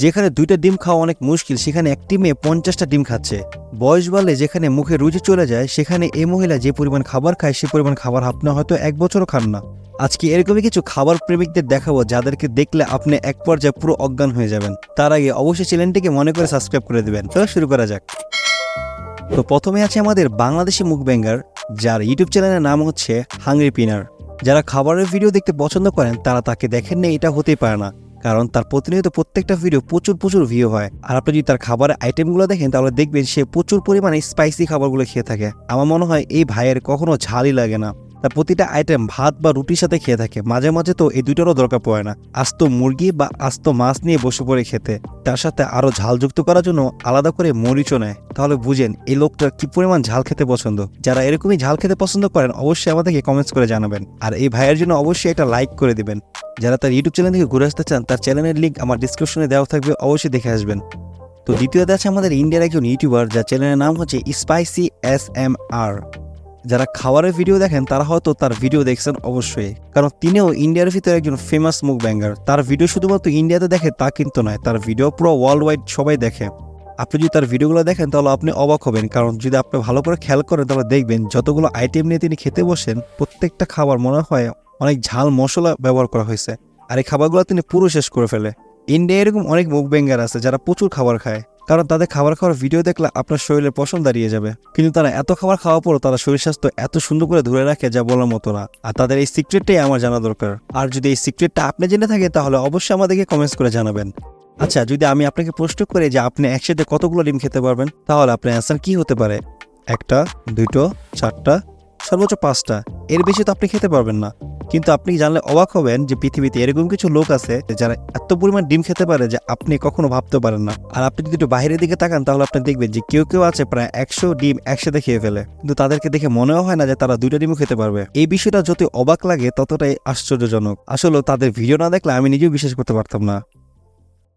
যেখানে 2টা ডিম খাওয়া অনেক মুশকিল সেখানে একটি মেয়ে 50টা ডিম খাচ্ছে। বয়স বাড়লে যেখানে মুখে রুচি চলে যায় সেখানে এই মহিলা যে পরিমাণ খাবার খায় সে পরিমাণ খাবার আপনি হয়তো 1 বছরও খান না। আজকে এরকমই কিছু খাবার প্রেমিকদের দেখাবো যাদেরকে দেখলে আপনি এক পর্যায়ে পুরো অজ্ঞান হয়ে যাবেন। তার আগে অবশ্যই চ্যানেলটিকে মনে করে সাবস্ক্রাইব করে দিবেন। তো শুরু করা যাক। তো প্রথমে আছে আমাদের বাংলাদেশি মুখব্যাঙ্গার, যার ইউটিউব চ্যানেলের নাম হচ্ছে হাংরি পিনার। যারা খাবারের ভিডিও দেখতে পছন্দ করেন তারা তাকে দেখেন না, এটা হতেই পারে না, কারণ তার প্রতিনিয়ত প্রত্যেকটা ভিডিও প্রচুর ভিউ হয়। আর আপনি যদি তার খাবারের আইটেমগুলো দেখেন তাহলে দেখবেন সে প্রচুর পরিমাণে স্পাইসি খাবারগুলো খেয়ে থাকে। আমার মনে হয় এই ভাইয়ের কখনো ঝালই লাগে না। তার প্রতিটা আইটেম ভাত বা রুটির সাথে খেয়ে থাকে, মাঝে মাঝে তো এই দুইটারও দরকার পড়ে না, আস্ত মুরগি বা আস্ত মাছ নিয়ে বসে পড়ে খেতে, তার সাথে আরো ঝালযুক্ত করার জন্য আলাদা করে মরিচও নেয়। তাহলে বুঝেন এই লোকটা কি পরিমাণ ঝাল খেতে পছন্দ। যারা এরকমই ঝাল খেতে পছন্দ করেন অবশ্যই আমাদেরকে কমেন্টস করে জানাবেন, আর এই ভাইয়ের জন্য অবশ্যই একটা লাইক করে দিবেন। যারা তার ইউটিউব চ্যানেল থেকে ঘুরে আসতে চান তার চ্যানেলের লিঙ্ক আমার ডিসক্রিপশনে দেওয়া থাকবে, অবশ্যই দেখে আসবেন। তো দ্বিতীয়তে আছে আমাদের ইন্ডিয়ার একজন ইউটিউবার যার চ্যানেলের নাম হচ্ছে স্পাইসি SMR। যারা খাবারের ভিডিও দেখেন তারা হয়তো তার ভিডিও দেখছেন অবশ্যই, কারণ তিনিও ইন্ডিয়ার ভিতরে একজন ফেমাস মুখব্যাঙ্গার। তার ভিডিও শুধুমাত্র ইন্ডিয়াতে দেখে তা কিন্তু নয়, তার ভিডিও পুরো ওয়ার্ল্ড ওয়াইড সবাই দেখে। আপনি যদি তার ভিডিওগুলো দেখেন তাহলে আপনি অবাক হবেন, কারণ যদি আপনি ভালো করে খেয়াল করেন তাহলে দেখবেন যতগুলো আইটেম নিয়ে তিনি খেতে বসেন প্রত্যেকটা খাবার মনে হয় অনেক ঝাল মশলা ব্যবহার করা হয়েছে, আর এই খাবারগুলো তিনি পুরো শেষ করে ফেলে। ইন্ডিয়া এরকম অনেক মুখব্যাঙ্গার আছে যারা প্রচুর খাবার খায়, কারণ তাদের খাবার খাওয়ার ভিডিও দেখলে আপনার শরীরের পছন্দ দাঁড়িয়ে যাবে। কিন্তু তারা এত খাবার খাওয়ার পরও তারা শরীর স্বাস্থ্য এত সুন্দর করে ধরে রাখে যা বলার মতো না। আর তাদের এই সিক্রেটটাই আমার জানা দরকার। আর যদি এই সিক্রেটটা আপনি জেনে থাকেন তাহলে অবশ্যই আমাদেরকে কমেন্টস করে জানাবেন। আচ্ছা, যদি আমি আপনাকে প্রশ্ন করি যে আপনি একসাথে কতগুলো ডিম খেতে পারবেন, তাহলে আপনার অ্যান্সার কি হতে পারে? 1টা, 2টো, 4টা, সর্বোচ্চ 5টা। এর বেশি তো আপনি খেতে পারবেন না। কিন্তু আপনি জানলে অবাক হবেন যে পৃথিবীতে এরকম কিছু লোক আছে যারা এত পরিমাণ ডিম খেতে পারে যে আপনি কখনো ভাবতে পারেন না। আর আপনি যদি একটু বাইরের দিকে তাকান তাহলে আপনি দেখবেন যে কেউ আছে প্রায় 100 ডিম একসাথে খেয়ে ফেলে, কিন্তু তাদেরকে দেখে মনেও হয় না যে তারা 2টা ডিমও খেতে পারবে। এই বিষয়টা যত অবাক লাগে ততটাই আশ্চর্যজনক। আসলে তাদের ভিডিও না দেখলে আমি নিজেও বিশ্বাস করতে পারতাম না।